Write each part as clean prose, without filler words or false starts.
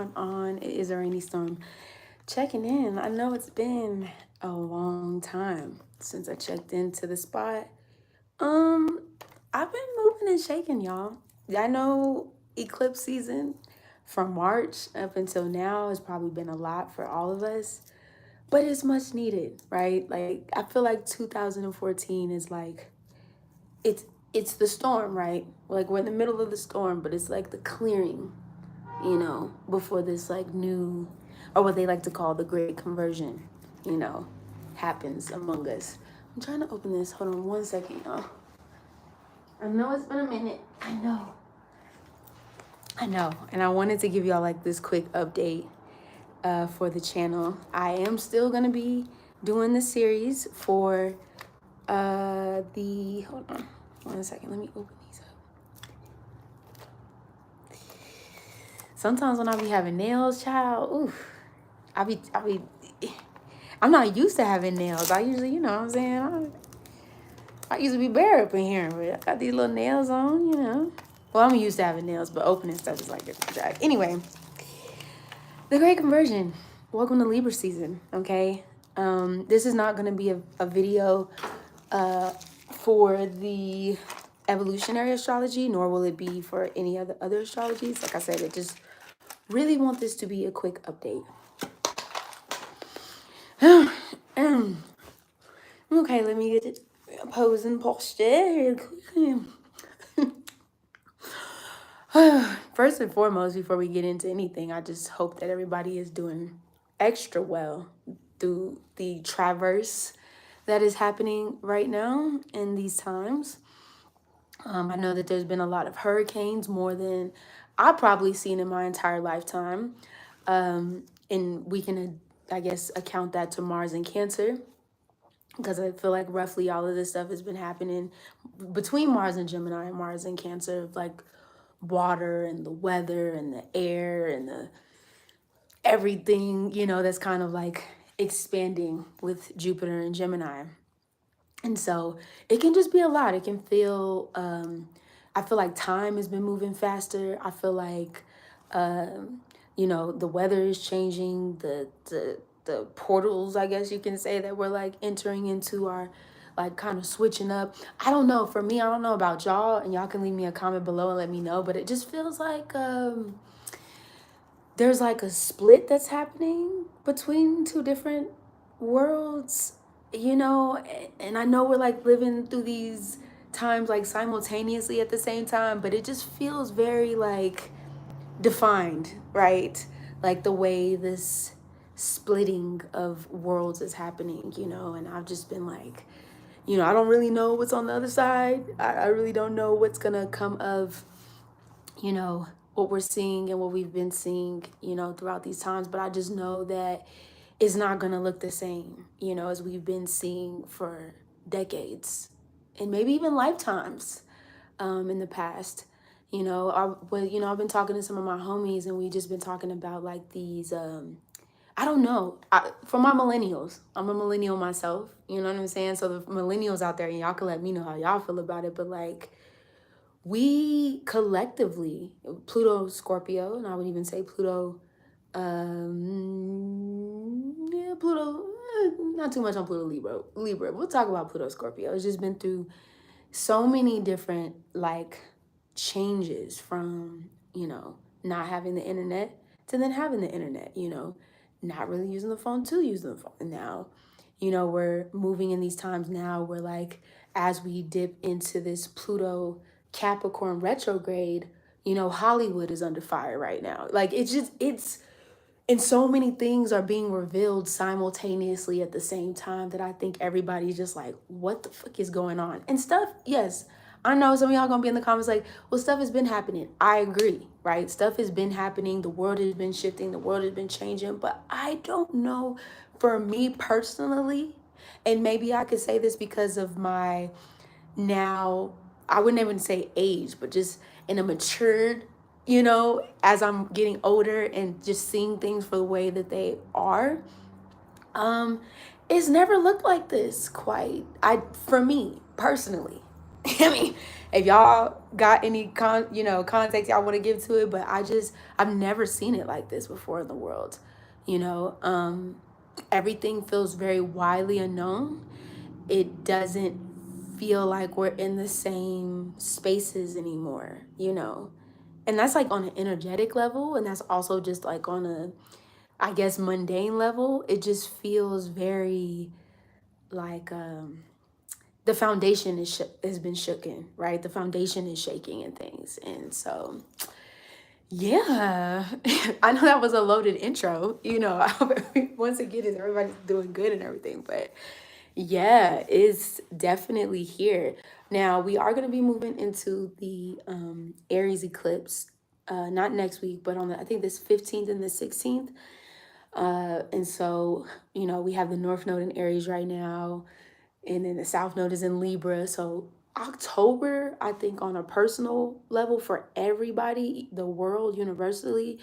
time on. It is Araneae Storm checking in. I know it's been a long time since I checked into the spot. Um, I've been moving and shaking, y'all. I know eclipse season from March up until now has probably been a lot for all of us, but it's much needed, right? Like I feel like 2014 is like it's it's the storm, right? Like we're in the middle of the storm, but it's like the clearing, before this like new, or what they like to call the great conversion, you know, happens among us. I'm trying to open this. Hold on 1 second, y'all. I know it's been a minute. I know. And I wanted to give y'all like this quick update for the channel. I am still gonna be doing the series for hold on 1 second. Let me open these up. Sometimes when I be having nails, child, oof, I'm not used to having nails. I usually, you know what I'm saying? I used to be bare up in here, but I got these little nails on, you know. Well, I'm used to having nails, but opening stuff is like a drag. Anyway, the Great Conversion. Welcome to Libra season, okay? This is not going to be a video for the evolutionary astrology, nor will it be for any other astrologies. Like I said, I just really want this to be a quick update. Okay, let me get it posing posture. First and foremost, before we get into anything, I just hope that everybody is doing extra well through the traverse that is happening right now in these times. I know that there's been a lot of hurricanes, more than I've probably seen in my entire lifetime. And we can, I guess, account that to Mars and Cancer, because I feel like roughly all of this stuff has been happening between Mars and Gemini and Mars and Cancer, like water and the weather and the air and the everything, that's kind of like expanding with Jupiter and Gemini. And so it can just be a lot. It can feel, I feel like time has been moving faster. I feel like, the weather is changing. The portals, I guess you can say, that we're like entering into are like kind of switching up. I don't know. For me, I don't know about y'all, and y'all can leave me a comment below and let me know. But it just feels like there's like a split that's happening between two different worlds, and I know we're like living through these times like simultaneously at the same time, but it just feels very like defined, right? Like the way this splitting of worlds is happening, and I've just been like, I don't really know what's on the other side. I really don't know what's gonna come of, what we're seeing and what we've been seeing, throughout these times. But I just know that it's not gonna look the same, as we've been seeing for decades and maybe even lifetimes in the past. I've been talking to some of my homies, and we just been talking about like these I don't know. For my millennials, I'm a millennial myself. You know what I'm saying? So the millennials out there, and y'all can let me know how y'all feel about it. But like, we collectively, Pluto Scorpio, and I would even say Pluto, Pluto, not too much on Pluto Libra. We'll talk about Pluto Scorpio. It's just been through so many different like changes from, not having the internet to then having the internet, not really using the phone to using the phone. And now, we're moving in these times now where like, as we dip into this Pluto Capricorn retrograde, Hollywood is under fire right now. Like and so many things are being revealed simultaneously at the same time that I think everybody's just like, what the fuck is going on? And stuff, yes, I know some of y'all gonna be in the comments like, well, stuff has been happening. I agree, right? Stuff has been happening. The world has been shifting. The world has been changing. But I don't know, for me personally, and maybe I could say this because of my now, I wouldn't even say age, but just in a matured, as I'm getting older and just seeing things for the way that they are, it's never looked like this quite. For me personally. I mean, if y'all got any context y'all want to give to it, but I've never seen it like this before in the world. You know, everything feels very widely unknown. It doesn't feel like we're in the same spaces anymore, you know. And that's like on an energetic level, and that's also just like on a, I guess, mundane level. It just feels very like the foundation has been shooken, right? The foundation is shaking and things. And so, yeah, I know that was a loaded intro. You know, I hope once again, is everybody's doing good and everything. But yeah, it's definitely here. Now, we are going to be moving into the Aries eclipse, not next week, but on I think this 15th and the 16th. And so, you know, we have the North Node in Aries right now, and then the South Node is in Libra. So October, I think on a personal level for everybody, the world universally,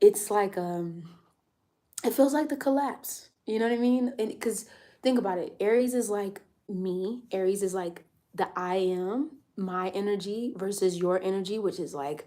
it's like it feels like the collapse. You know what I mean? And because think about it, Aries is like me. Aries is like the I am, my energy versus your energy, which is like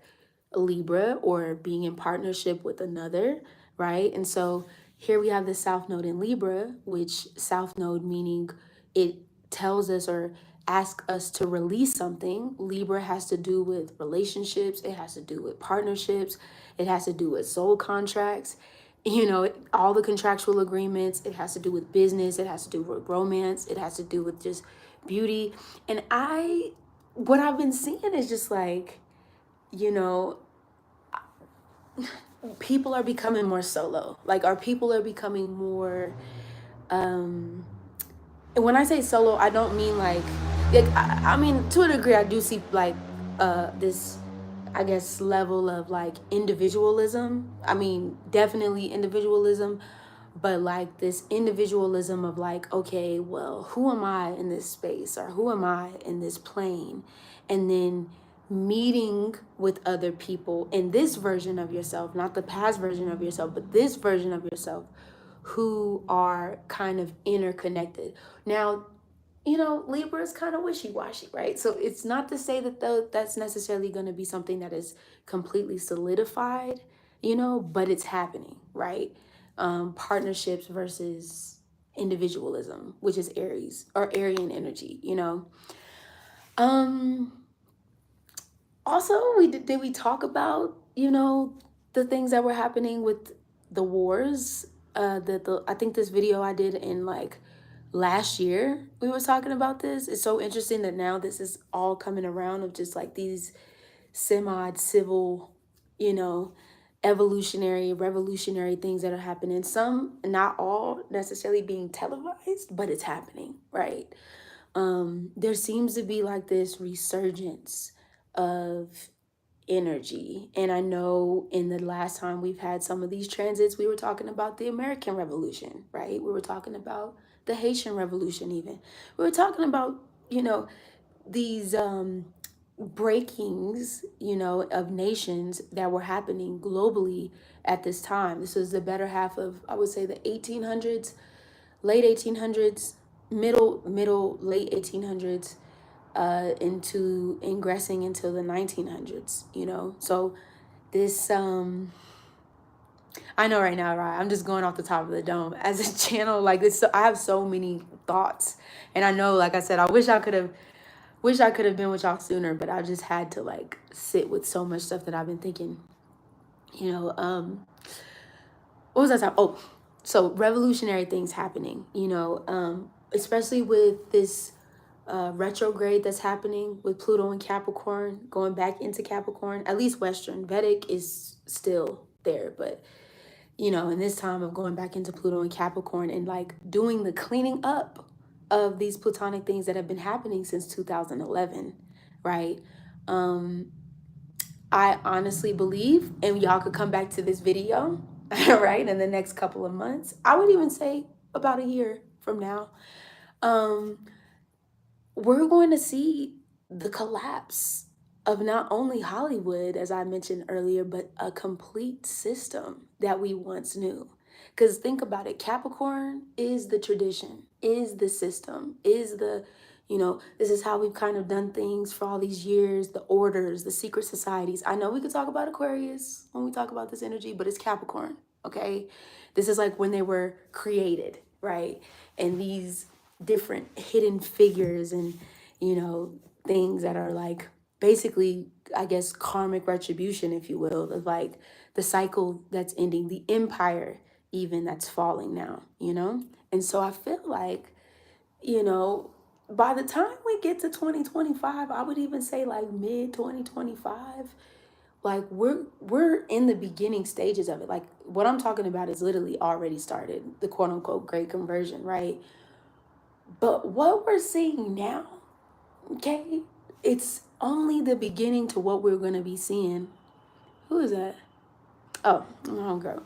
Libra or being in partnership with another, right? And so here we have the South Node in Libra, which South Node meaning it tells us or asks us to release something. Libra has to do with relationships, it has to do with partnerships, it has to do with soul contracts, you know, all the contractual agreements, it has to do with business, it has to do with romance, it has to do with just beauty. And what I've been seeing is just like, you know, people are becoming more solo. Like our people are becoming more and when I say solo, I don't mean like I mean to a degree I do see like this, I guess, level of like individualism. I mean, definitely individualism, but like this individualism of like, okay, well, who am I in this space or who am I in this plane? And then meeting with other people in this version of yourself, not the past version of yourself, but this version of yourself who are kind of interconnected. Now, you know, Libra is kind of wishy-washy, right? So it's not to say that that's necessarily going to be something that is completely solidified, you know, but it's happening, right? Partnerships versus individualism, which is Aries or Arian energy, you know. Um, Also, did we talk about, you know, the things that were happening with the wars? The I think this video I did in like last year we were talking about this. It's so interesting that now this is all coming around of just like these semi-civil, you know, evolutionary, revolutionary things that are happening. Some, not all necessarily being televised, but it's happening, right? There seems to be like this resurgence of energy. And I know in the last time we've had some of these transits, we were talking about the American Revolution, right? We were talking about the Haitian Revolution, even. We were talking about, you know, these breakings, you know, of nations that were happening globally at this time. This was the better half of, I would say, the 1800s, late 1800s, late 1800s, into ingressing into the 1900s, you know. So this I know right now, right, I'm just going off the top of the dome as a channel like this. So I have so many thoughts, and I know, like I said, I wish I could have been with y'all sooner, but I just had to like sit with so much stuff that I've been thinking, you know. What was I talking? Oh, so revolutionary things happening, you know, especially with this retrograde that's happening with Pluto and Capricorn, going back into Capricorn. At least Western Vedic is still there, but you know, in this time of going back into Pluto and Capricorn and like doing the cleaning up of these platonic things that have been happening since 2011, right? I honestly believe, and y'all could come back to this video, right, in the next couple of months. I would even say about a year from now. Um, we're going to see the collapse of not only Hollywood, as I mentioned earlier, but a complete system that we once knew. Because think about it, Capricorn is the tradition, is the system, is the, You know, this is how we've kind of done things for all these years, the orders, the secret societies. I know we could talk about Aquarius when we talk about this energy, but it's Capricorn, okay? This is like when they were created, right? And these different hidden figures and, you know, things that are like basically, I guess, karmic retribution, if you will, of like the cycle that's ending, the empire even that's falling now, you know? And so I feel like, you know, by the time we get to 2025, I would even say like mid 2025, like we're in the beginning stages of it. Like what I'm talking about is literally already started, the quote unquote great conversion, right? But what we're seeing now, okay, it's only the beginning to what we're gonna be seeing. Who is that? Oh girl.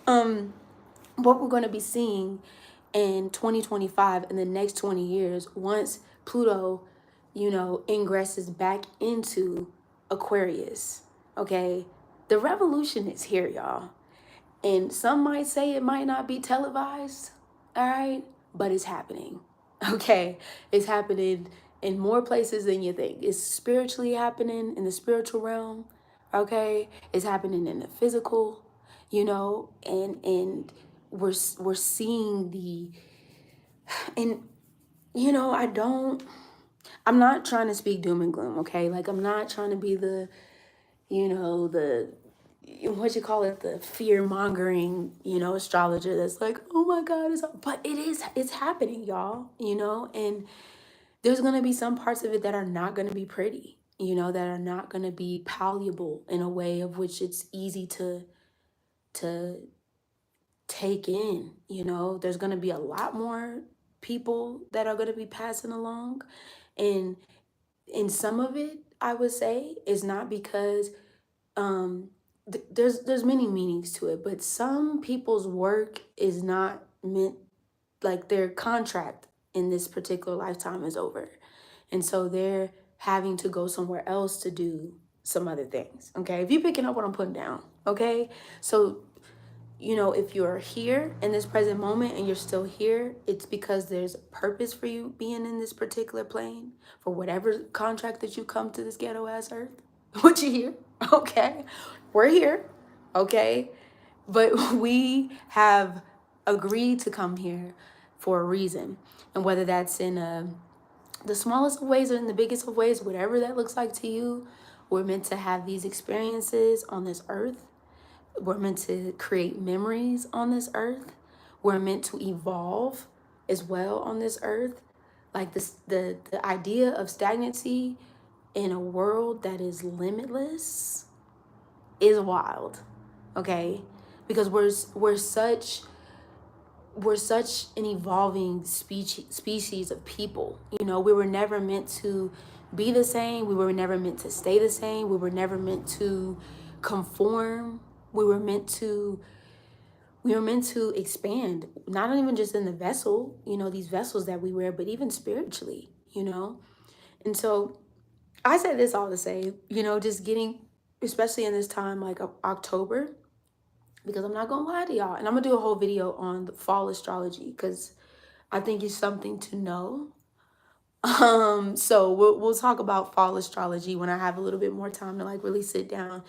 What we're gonna be seeing in 2025 in the next 20 years once Pluto, you know, ingresses back into Aquarius. Okay, the revolution is here, y'all. And some might say it might not be televised, all right, but it's happening. Okay, it's happening in more places than you think. It's spiritually happening in the spiritual realm. Okay, it's happening in the physical, you know, and we're seeing the, and you know, I'm not trying to speak doom and gloom, okay? Like I'm not trying to be the, you know, the, what you call it, the fear mongering, you know, astrologer that's like, oh my God, but it's happening, y'all, you know, and there's gonna be some parts of it that are not gonna be pretty, you know, that are not gonna be palatable in a way of which it's easy to take in, you know. There's gonna be a lot more people that are gonna be passing along, and in some of it, I would say, is not because there's many meanings to it, but some people's work is not meant, like their contract in this particular lifetime is over, and so they're having to go somewhere else to do some other things. Okay, if you're picking up what I'm putting down, okay, so you know, if you're here in this present moment and you're still here, it's because there's a purpose for you being in this particular plane for whatever contract that you come to this ghetto ass earth. What you hear? Okay. We're here. Okay. But we have agreed to come here for a reason. And whether that's in the smallest of ways or in the biggest of ways, whatever that looks like to you, we're meant to have these experiences on this earth. We're meant to create memories on this earth. We're meant to evolve as well on this earth. Like this, the idea of stagnancy in a world that is limitless is wild. Okay? Because we're such an evolving species of people. You know, we were never meant to be the same. We were never meant to stay the same. We were never meant to conform. We were meant to expand, not even just in the vessel, you know, these vessels that we wear, but even spiritually, you know. And so I say this all to say, you know, just getting, especially in this time like October, because I'm not gonna lie to y'all, and I'm gonna do a whole video on the fall astrology because I think it's something to know. So we'll talk about fall astrology when I have a little bit more time to like really sit down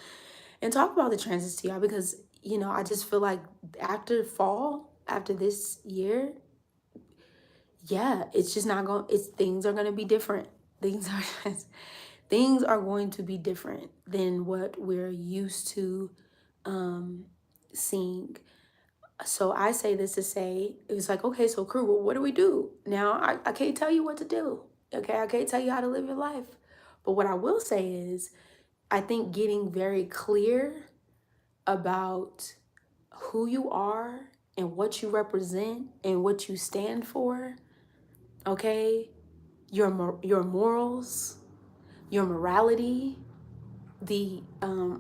and talk about the transits to y'all, because you know, I just feel like after fall, after this year, yeah, it's just not going, it's, things are going to be different. Things are going to be different than what we're used to seeing. So I say this to say, it's like, okay, so crew, well, what do we do? Now, I can't tell you what to do. Okay, I can't tell you how to live your life. But what I will say is, I think getting very clear about who you are and what you represent and what you stand for, okay? Your morals, your morality, the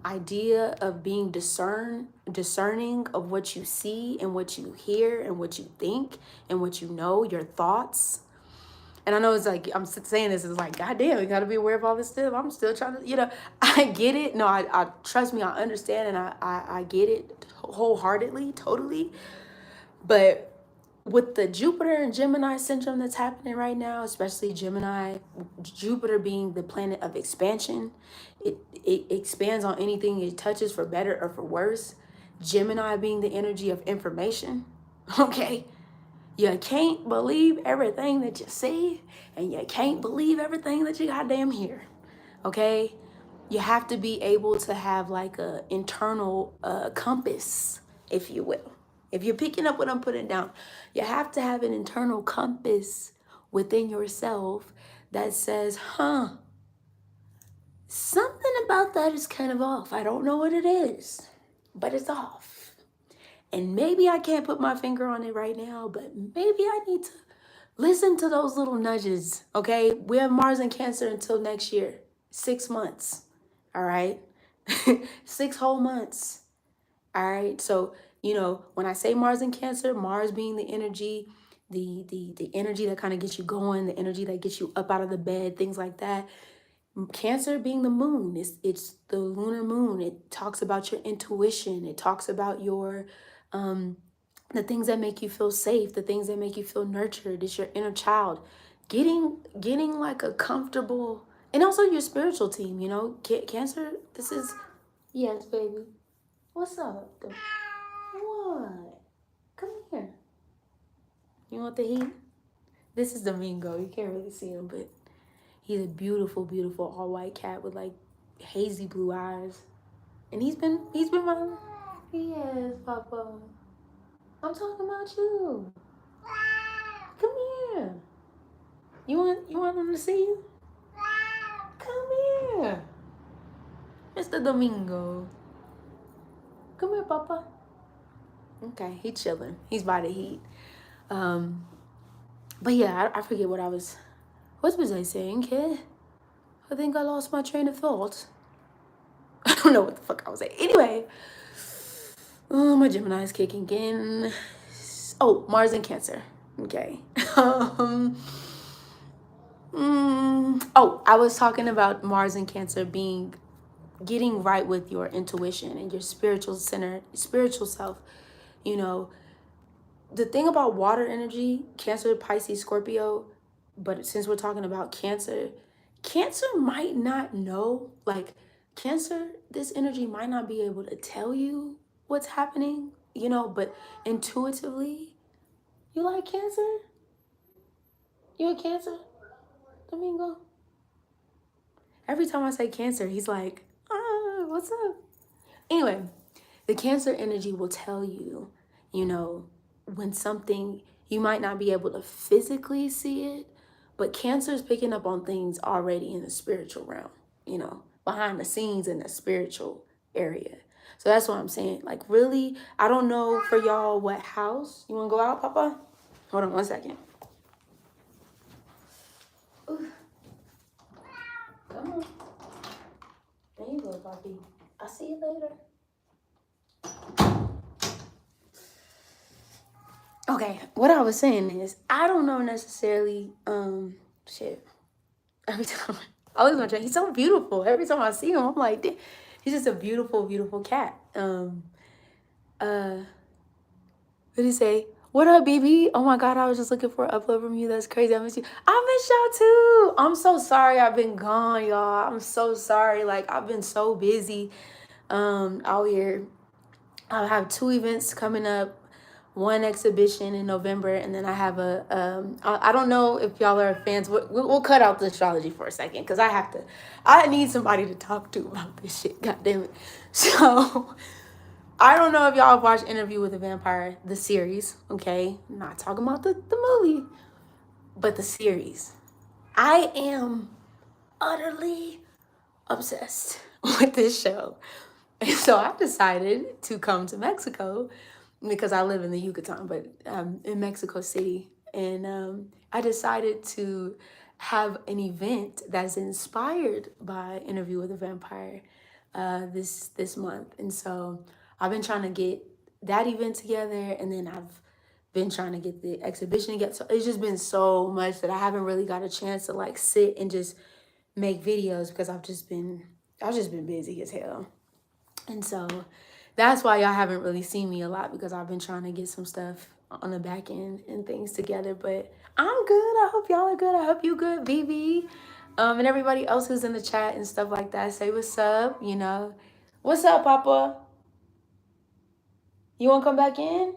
idea of being discerning of what you see and what you hear and what you think and what you know, your thoughts. And I know it's like, I'm saying this, it's like, God damn, we got to be aware of all this stuff. I'm still trying to, you know, I get it. No, I trust me, I understand, and I get it wholeheartedly, totally. But with the Jupiter and Gemini syndrome that's happening right now, especially Gemini, Jupiter being the planet of expansion, it expands on anything it touches for better or for worse. Gemini being the energy of information, okay? You can't believe everything that you see, and you can't believe everything that you goddamn hear, okay? You have to be able to have like a internal compass, if you will. If you're picking up what I'm putting down, you have to have an internal compass within yourself that says, something about that is kind of off. I don't know what it is, but it's off. And maybe I can't put my finger on it right now, but maybe I need to listen to those little nudges, okay? We have Mars in Cancer until next year, 6 months, all right? 6 whole months, all right? So, you know, when I say Mars in Cancer, Mars being the energy, the energy that kind of gets you going, the energy that gets you up out of the bed, things like that. Cancer being the moon, it's the lunar moon. It talks about your intuition. It talks about your the things that make you feel safe, the things that make you feel nurtured. It's your inner child. Getting like a comfortable, and also your spiritual team, you know. Cancer, this is, yes, baby. What's up? What? Come here. You want the heat? This is Domingo. You can't really see him, but he's a beautiful, beautiful all-white cat with like hazy blue eyes. And he's been my, yes, Papa. I'm talking about you. Come here. You want him to see you? Come here. Mr. Domingo. Come here, Papa. Okay, he's chilling. He's by the heat. But yeah, I forget what was I saying, kid? I think I lost my train of thought. I don't know what the fuck I was saying. Anyway, my Gemini is kicking in. Oh, Mars in Cancer. Okay. I was talking about Mars in Cancer getting right with your intuition and your spiritual self. You know, the thing about water energy, Cancer, Pisces, Scorpio, but since we're talking about Cancer might not know, like Cancer, this energy might not be able to tell you what's happening, you know, but intuitively, you like Cancer? You a Cancer, Domingo? Every time I say Cancer, he's like, what's up? Anyway, the Cancer energy will tell you, you know, when something, you might not be able to physically see it, but Cancer is picking up on things already in the spiritual realm, you know, behind the scenes in the spiritual area. So that's what I'm saying. Like, really, I don't know for y'all what house. You want to go out, Papa? Hold on 1 second. Ooh. Come on. There you go, Poppy. I'll see you later. Okay, what I was saying is, I don't know necessarily, every time, I always want to try, he's so beautiful. Every time I see him, I'm like, he's just a beautiful, beautiful cat. What did he say? What up, BB? Oh my God, I was just looking for an upload from you. That's crazy. I miss you. I miss y'all too. I'm so sorry I've been gone, y'all. I'm so sorry. Like, I've been so busy out here. I have 2 events coming up, 1 exhibition in November, and then I have I don't know if y'all are fans. We'll cut out the astrology for a second, because I need somebody to talk to about this shit. God damn it. So I don't know if y'all have watched Interview with a Vampire, the series, okay? I'm not talking about the movie, but the series. I am utterly obsessed with this show. And so I decided to come to Mexico, because I live in the Yucatan, but in Mexico City. And I decided to have an event that's inspired by Interview with a Vampire this month. And so I've been trying to get that event together, and then I've been trying to get the exhibition together. So it's just been so much that I haven't really got a chance to like sit and just make videos, because I've just been busy as hell. And so that's why y'all haven't really seen me a lot, because I've been trying to get some stuff on the back end and things together. But I'm good. I hope y'all are good. I hope you good, BB. And everybody else who's in the chat and stuff like that. Say what's up, you know. What's up, Papa? You wanna come back in?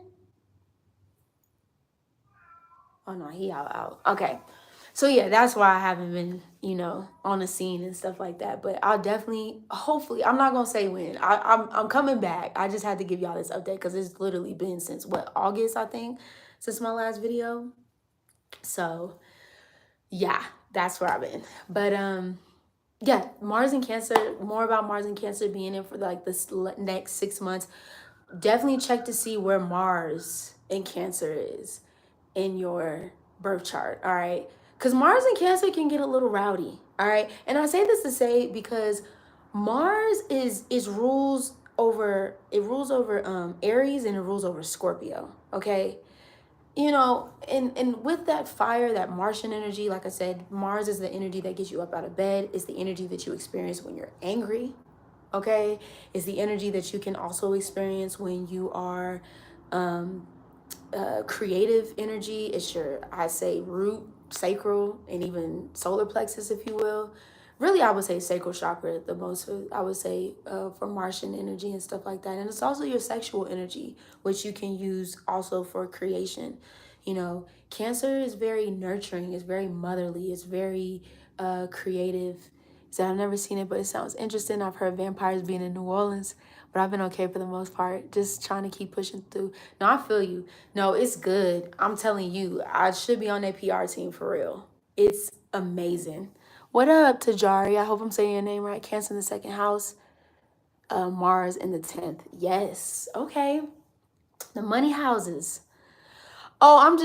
Oh no, he out. Okay. So yeah, that's why I haven't been, you know, on the scene and stuff like that. But I'll definitely, hopefully, I'm not gonna say when. I'm coming back. I just had to give y'all this update because it's literally been since what, August, I think, since my last video. So yeah, that's where I've been. But yeah, Mars and Cancer, more about Mars and Cancer being in for like this next 6 months. Definitely check to see where Mars and Cancer is in your birth chart, all right? Because Mars and Cancer can get a little rowdy, all right? And I say this to say because Mars is rules over Aries, and it rules over Scorpio, okay? You know, and with that fire, that Martian energy, like I said, Mars is the energy that gets you up out of bed. It's the energy that you experience when you're angry, okay? It's the energy that you can also experience when you are creative energy. It's your, I say, root, sacral, and even solar plexus, if you will. Really, I would say sacral chakra the most. I would say for Martian energy and stuff like that. And it's also your sexual energy, which you can use also for creation. You know, Cancer is very nurturing. It's very motherly. It's very creative. So I've never seen it, but it sounds interesting. I've heard vampires being in New Orleans, but I've been okay for the most part. Just trying to keep pushing through. No, I feel you. No, it's good. I'm telling you, I should be on that PR team for real. It's amazing. What up, Tajari? I hope I'm saying your name right. Cancer in the second house, Mars in the 10th. Yes. Okay. The money houses. Oh, I'm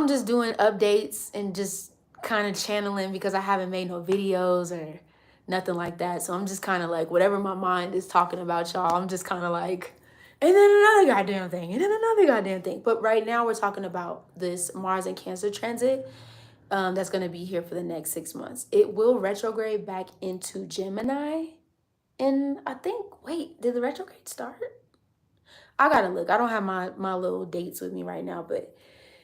just doing updates and just kind of channeling because I haven't made no videos or nothing like that. So I'm just kind of like whatever my mind is talking about, y'all. I'm just kind of like, and then another goddamn thing, and then another goddamn thing. But right now we're talking about this Mars and Cancer transit that's going to be here for the next 6 months. It will retrograde back into Gemini. And I think, wait, did the retrograde start? I gotta look. I don't have my little dates with me right now, but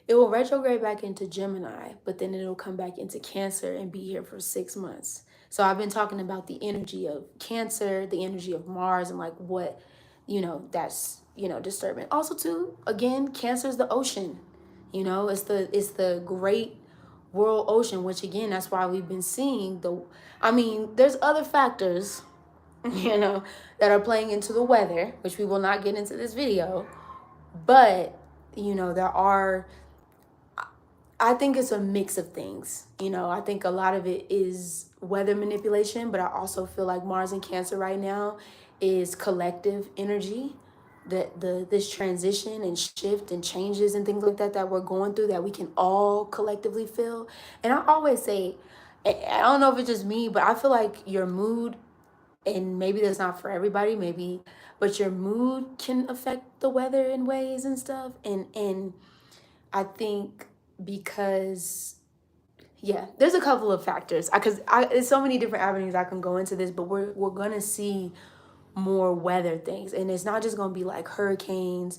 it will retrograde back into Gemini, but then it'll come back into Cancer and be here for 6 months. So I've been talking about the energy of Cancer, the energy of Mars, and like what, you know, that's, you know, disturbing. Also, too, again, Cancer is the ocean. You know, it's the great world ocean, which again, that's why we've been seeing I mean, there's other factors, you know, that are playing into the weather, which we will not get into this video, but you know, I think it's a mix of things. You know, I think a lot of it is weather manipulation, but I also feel like Mars and Cancer right now is collective energy. That this transition and shift and changes and things like that we're going through that we can all collectively feel. And I always say, I don't know if it's just me, but I feel like your mood, and maybe that's not for everybody, maybe, but your mood can affect the weather in ways and stuff. And I think because yeah, there's a couple of factors because there's so many different avenues I can go into this, but we're gonna see more weather things, and it's not just gonna be like hurricanes.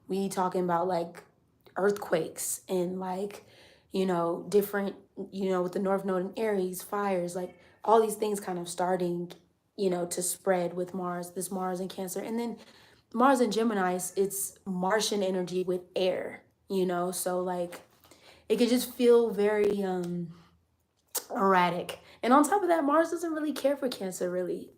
We talking about like earthquakes and like, you know, different, you know, with the North Node and Aries, fires, like all these things kind of starting, you know, to spread with this Mars and Cancer, and then Mars and Gemini, it's Martian energy with air, you know, so like it could just feel very erratic. And on top of that, Mars doesn't really care for Cancer, really.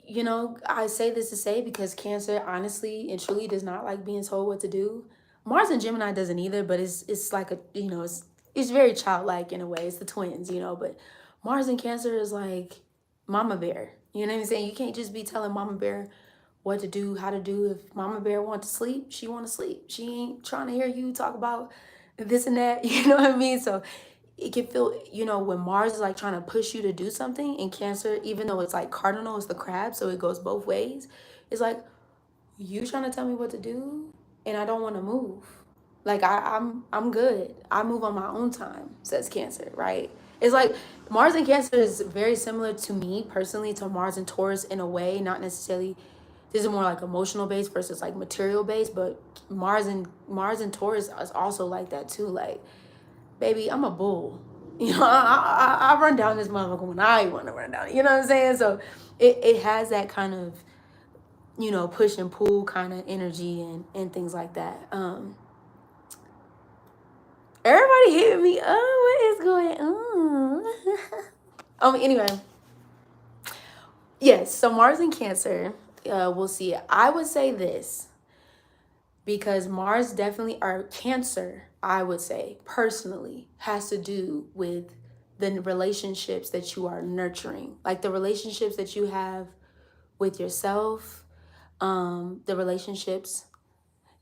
You know, I say this to say because Cancer honestly and truly does not like being told what to do. Mars and Gemini doesn't either, but it's like a, you know, it's very childlike in a way. It's the twins, you know, but Mars and Cancer is like Mama Bear. You know what I'm saying? You can't just be telling Mama Bear what to do, how to do. If Mama Bear wants to sleep, she want to sleep. She ain't trying to hear you talk about this and that. You know what I mean? So it can feel, you know, when Mars is like trying to push you to do something, in Cancer, even though it's like cardinal, it's the crab, so it goes both ways. It's like, you trying to tell me what to do, and I don't want to move. Like I'm good. I move on my own time, says Cancer, right? It's like Mars and Cancer is very similar to me personally to Mars and Taurus in a way, not necessarily this is more like emotional based versus like material based, but Mars and Taurus is also like that too. Like, baby, I'm a bull. You know, I run down this motherfucker when I want to run down it. You know what I'm saying? So it has that kind of, you know, push and pull kind of energy and things like that. Everybody hitting me up. What is going on? Anyway, yes. So Mars in Cancer, we'll see. I would say this because Mars definitely, or Cancer, I would say personally, has to do with the relationships that you are nurturing, like the relationships that you have with yourself, the relationships.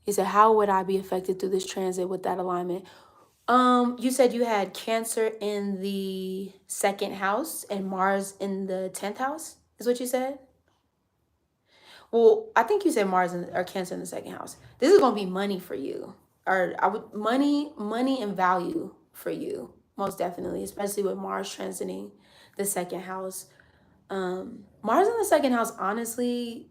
He said, how would I be affected through this transit with that alignment? You said you had Cancer in the second house and Mars in the 10th house, is what you said? Well, I think you said Mars or Cancer in the second house. This is gonna be money for you, or I would money and value for you, most definitely, especially with Mars transiting the second house. Mars in the second house, honestly,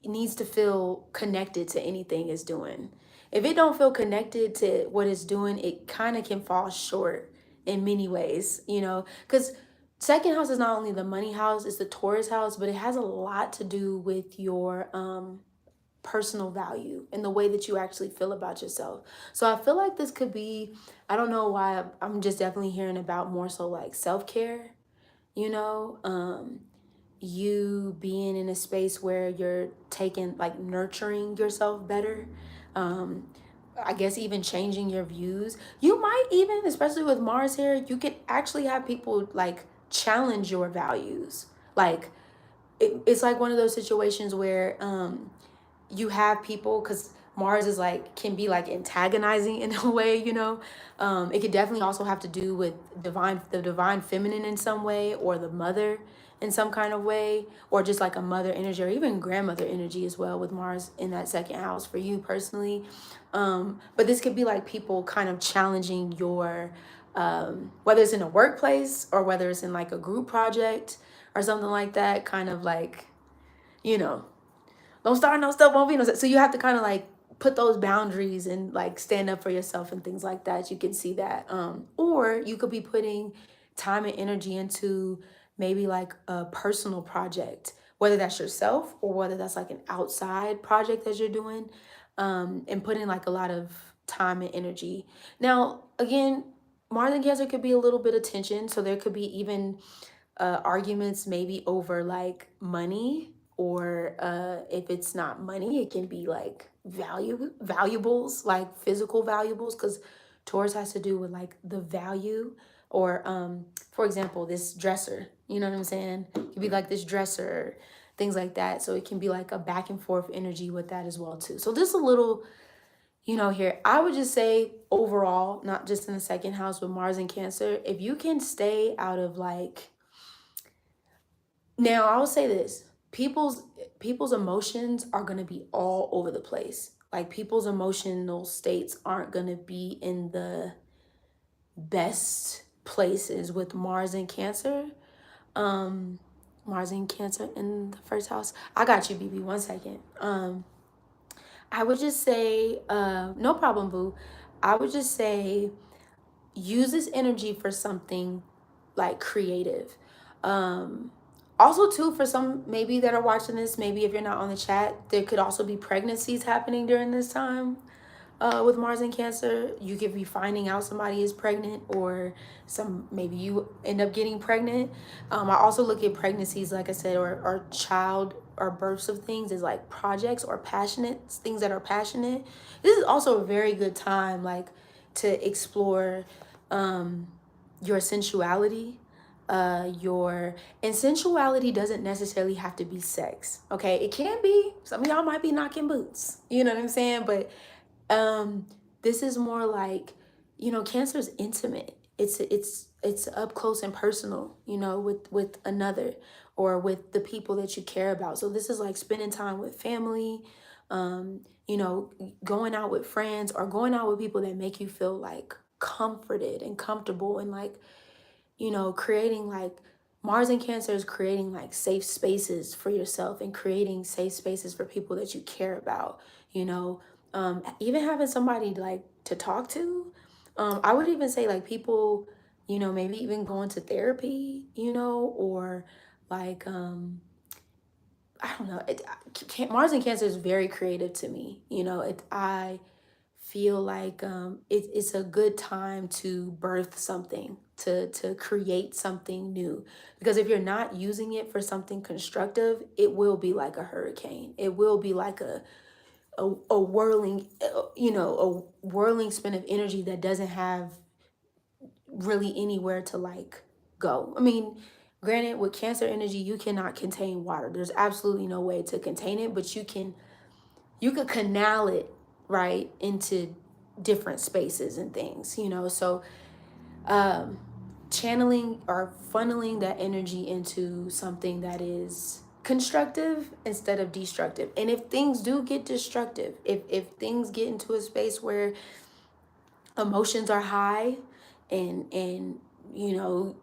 needs to feel connected to anything it's doing. If it don't feel connected to what it's doing, it kind of can fall short in many ways, you know, because second house is not only the money house, it's the Taurus house, but it has a lot to do with your personal value and the way that you actually feel about yourself. So I feel like this could be, I don't know why, I'm just definitely hearing about more so like self-care, you know, you being in a space where you're taking, like, nurturing yourself better. I guess even changing your views. You might even, especially with Mars here, you could actually have people like challenge your values. Like, it's like one of those situations where you have people, because Mars is like, can be like antagonizing in a way, you know. It could definitely also have to do with the divine feminine in some way, or the mother in some kind of way, or just like a mother energy, or even grandmother energy as well, with Mars in that second house for you personally. But this could be like people kind of challenging your, whether it's in a workplace or whether it's in like a group project or something like that, kind of like, you know, don't start no stuff, won't be no stuff. So you have to kind of like put those boundaries and like stand up for yourself and things like that. You can see that. Or you could be putting time and energy into maybe like a personal project, whether that's yourself or whether that's like an outside project that you're doing, and putting like a lot of time and energy. Now, again, Mars and Cancer could be a little bit of tension. So there could be even arguments maybe over like money, or if it's not money, it can be like valuables, like physical valuables, because Taurus has to do with like the value, or for example, this dresser, you know what I'm saying? It could be like this dresser, things like that. So it can be like a back and forth energy with that as well too. So just a little, you know, here, I would just say overall, not just in the second house with Mars and Cancer, if you can stay out of like, now, I will say this. People's emotions are going to be all over the place. Like, people's emotional states aren't going to be in the best places with Mars and Cancer. Mars and Cancer in the first house. I got you, BB. 1 second. I would just say, no problem, boo. I would just say, use this energy for something like creative. Also too, for some maybe that are watching this, maybe if you're not on the chat, there could also be pregnancies happening during this time. With Mars and Cancer, you could be finding out somebody is pregnant, or maybe you end up getting pregnant. I also look at pregnancies, like I said, or child or births of things, as like projects or passionate things that are passionate. This is also a very good time, like, to explore your sensuality. And sensuality doesn't necessarily have to be sex. Okay, it can be. Some of y'all might be knocking boots. You know what I'm saying? But this is more like, you know, Cancer is intimate. It's up close and personal, you know, with another, or with the people that you care about. So this is like spending time with family, you know, going out with friends, or going out with people that make you feel like comforted and comfortable, and like, you know, creating like Mars in Cancer is creating like safe spaces for yourself and creating safe spaces for people that you care about, you know, even having somebody like to talk to. I would even say like people, you know, maybe even going to therapy, you know, or like, I don't know. Mars in Cancer is very creative to me. You know, I feel like it's a good time to birth something, to create something new. Because if you're not using it for something constructive, it will be like a hurricane. It will be like a whirling, you know, a whirling spin of energy that doesn't have really anywhere to like go. I mean, granted, with Cancer energy, you cannot contain water. There's absolutely no way to contain it, but you could canal it right into different spaces and things, you know. So um channeling or funneling that energy into something that is constructive instead of destructive. And if things do get destructive, if things get into a space where emotions are high and you know,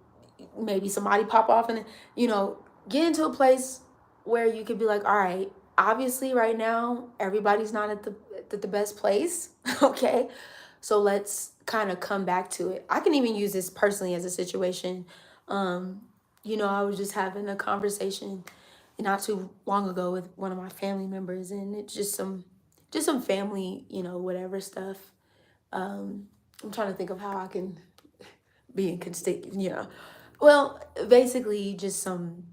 maybe somebody pop off and, you know, get into a place where you could be like, all right, obviously right now everybody's not at the best place. Okay, so let's kind of come back to it. I can even use this personally as a situation. um you know, I was just having a conversation not too long ago with one of my family members, and it's just some family, you know, whatever stuff. um I'm trying to think of how I can be inconspicuous, you know. Well, basically, just some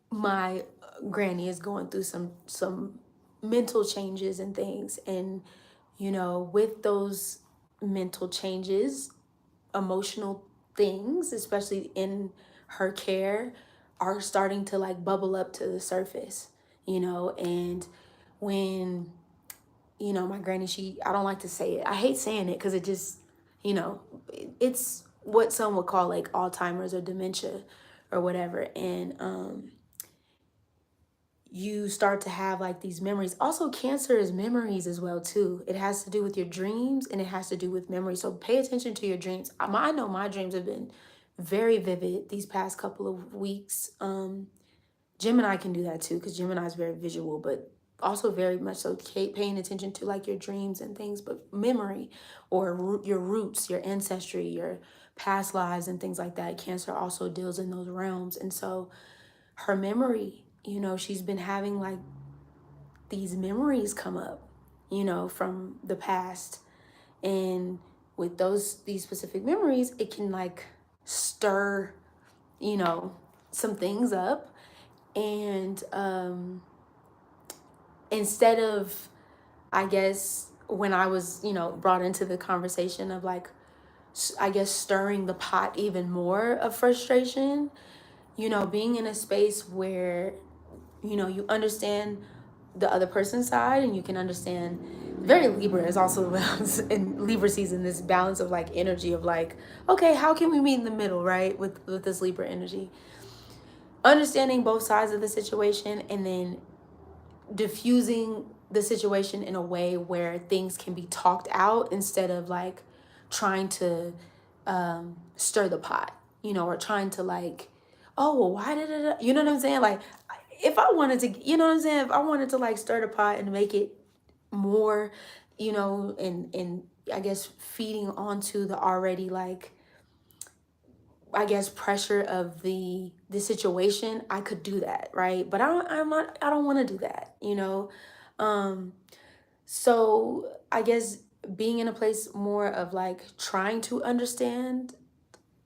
my granny is going through some mental changes and things, and you know, with those mental changes, emotional things, especially in her care, are starting to like bubble up to the surface, you know. And when, you know, my granny, she, I don't like to say it, I hate saying it because it just, you know, it's what some would call like Alzheimer's or dementia or whatever. And you start to have like these memories. Also, Cancer is memories as well too. It has to do with your dreams and it has to do with memory. So pay attention to your dreams. I know my dreams have been very vivid these past couple of weeks. Gemini can do that too, because Gemini is very visual, but also very much so paying attention to like your dreams and things. But memory, or your roots, your ancestry, your past lives and things like that, Cancer also deals in those realms. And so her memory, you know, she's been having like these memories come up, you know, from the past. And with these specific memories, it can like stir, you know, some things up. And instead of, I guess, when I was, you know, brought into the conversation of like, I guess, stirring the pot even more of frustration, you know, being in a space where, you know, you understand the other person's side and you can understand, very Libra is also in Libra season, this balance of like energy of like, okay, how can we meet in the middle, right, with this Libra energy, understanding both sides of the situation, and then diffusing the situation in a way where things can be talked out instead of like trying to stir the pot, you know, or trying to like, oh, well, why did it, you know what I'm saying? Like, if I wanted to, you know what I'm saying? If I wanted to like stir the pot and make it more, you know, and I guess feeding onto the already like, I guess, pressure of the situation, I could do that, right? But I don't want to do that, you know. Um so I guess being in a place more of like trying to understand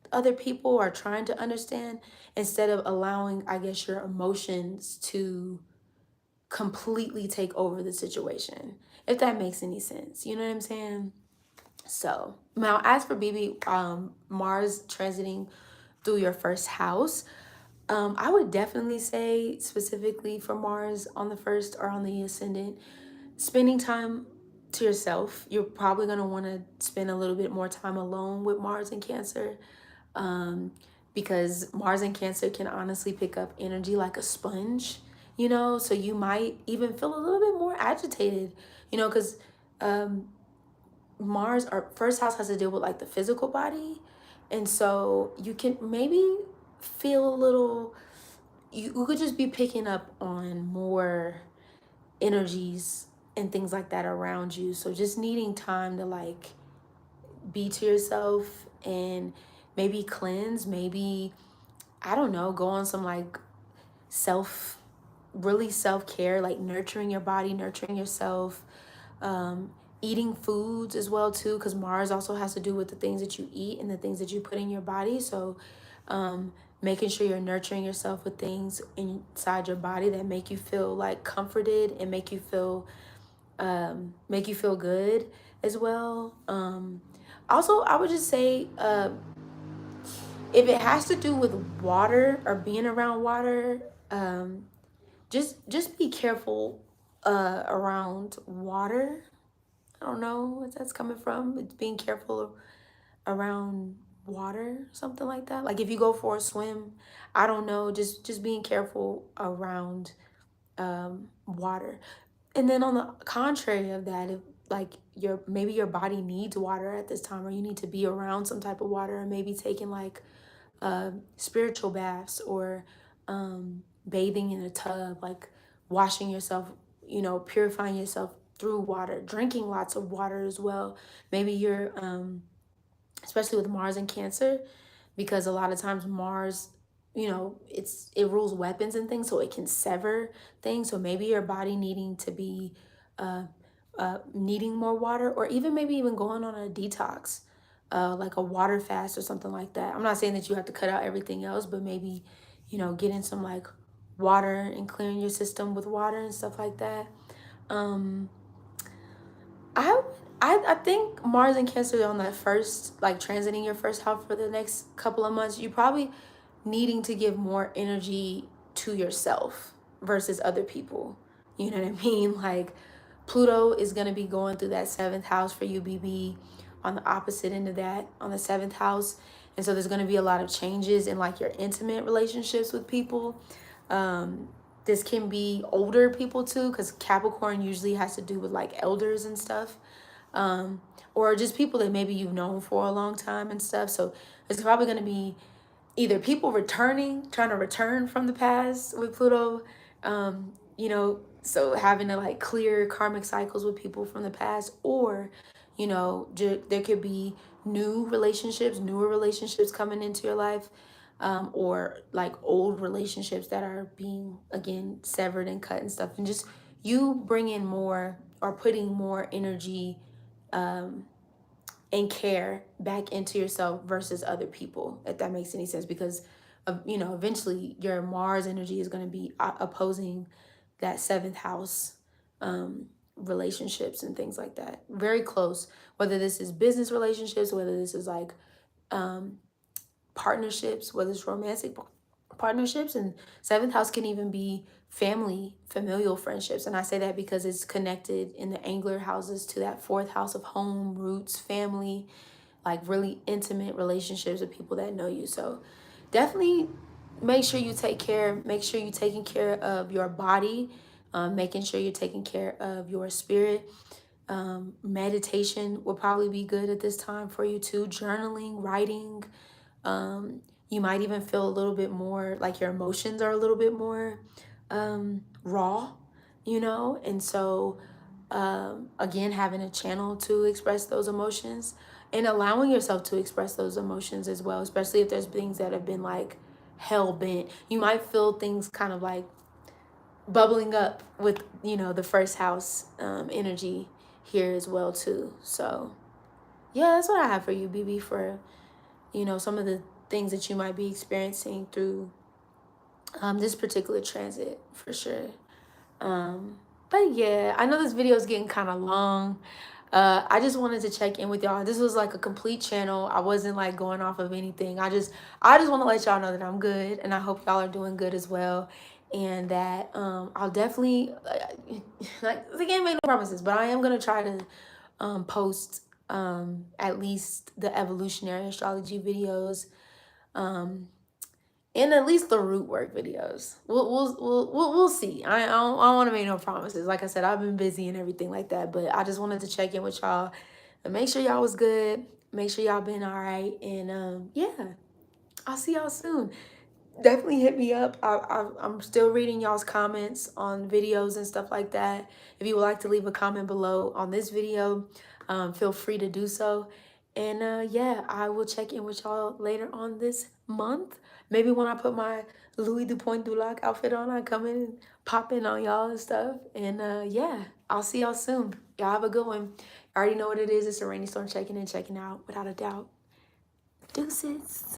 other people, or trying to understand, instead of allowing, I guess, your emotions to completely take over the situation, if that makes any sense. You know what I'm saying? So now, as for BB, Mars transiting through your first house, I would definitely say, specifically for Mars on the first or on the ascendant, spending time to yourself. You're probably going to want to spend a little bit more time alone with Mars and Cancer, um, because Mars and Cancer can honestly pick up energy like a sponge, you know, so you might even feel a little bit more agitated, you know, because um, Mars, or first house, has to deal with like the physical body. And so you can maybe feel a little, you could just be picking up on more energies and things like that around you. So just needing time to like be to yourself and maybe cleanse, maybe, I don't know, go on some like self, really self-care, like nurturing your body, nurturing yourself, um, eating foods as well too, because Mars also has to do with the things that you eat and the things that you put in your body. So making sure you're nurturing yourself with things inside your body that make you feel like comforted and make you feel good as well. Also, I would just say, if it has to do with water or being around water, um, just be careful around water. I don't know what that's coming from. It's being careful around water, something like that. Like if you go for a swim, I don't know, just being careful around water. And then on the contrary of that, if like maybe your body needs water at this time, or you need to be around some type of water, and maybe taking like spiritual baths, or bathing in a tub, like washing yourself, purifying yourself through water, drinking lots of water as well. Maybe you're, especially with Mars and Cancer, because a lot of times Mars, it rules weapons and things, so it can sever things. So maybe your body needing to be uh, needing more water, or even maybe even going on a detox, like a water fast or something like that. I'm not saying that you have to cut out everything else, but maybe, getting some like water and clearing your system with water and stuff like that. Um, I I think Mars and Cancer on that first, like transiting your first house for the next couple of months, you probably needing to give more energy to yourself versus other people. You know what I mean? Like Pluto is gonna be going through that seventh house for you, BB, on the opposite end of that, on the seventh house. And so there's gonna be a lot of changes in like your intimate relationships with people. Um, this can be older people too, because Capricorn usually has to do with like elders and stuff, or just people that maybe you've known for a long time and stuff. So it's probably going to be either people returning, trying to return from the past with Pluto, so having to like clear karmic cycles with people from the past, or, there could be newer relationships coming into your life, or like old relationships that are being again severed and cut and stuff, and just you bringing more or putting more energy and care back into yourself versus other people, if that makes any sense. Because eventually your Mars energy is going to be opposing that seventh house, relationships and things like that, very close, whether this is business relationships, whether this is like partnerships, whether it's romantic partnerships. And seventh house can even be familial friendships. And I say that because it's connected in the angular houses to that fourth house of home, roots, family, like really intimate relationships with people that know you. So definitely make sure you make sure you're taking care of your body, making sure you're taking care of your spirit. Meditation will probably be good at this time for you too. Journaling, writing. You might even feel a little bit more like your emotions are a little bit more raw, and so again, having a channel to express those emotions and allowing yourself to express those emotions as well, especially if there's things that have been like hell bent. You might feel things kind of like bubbling up with, the first house energy here as well too. So yeah, that's what I have for you, BB, for some of the things that you might be experiencing through this particular transit for sure. But yeah, I know this video is getting kind of long. I just wanted to check in with y'all. This was like a complete channel. I wasn't like going off of anything. I just want to let y'all know that I'm good, and I hope y'all are doing good as well. And that I'll definitely like again, make no promises, but I am gonna try to post at least the evolutionary astrology videos, and at least the root work videos. We'll see. I don't want to make no promises. Like I said, I've been busy and everything like that, but I just wanted to check in with y'all and make sure y'all was good. Make sure y'all been all right, and yeah, I'll see y'all soon. definitely hit me up. I'm still reading y'all's comments on videos and stuff like that. If you would like to leave a comment below on this video, feel free to do so. And yeah, I will check in with y'all later on this month. Maybe when I put my Louis Dupont du Lac outfit on, I come in and pop in on y'all and stuff. And yeah, I'll see y'all soon. Y'all have a good one. I already know what it is. It's Araneae Storm checking in, checking out, without a doubt. Deuces.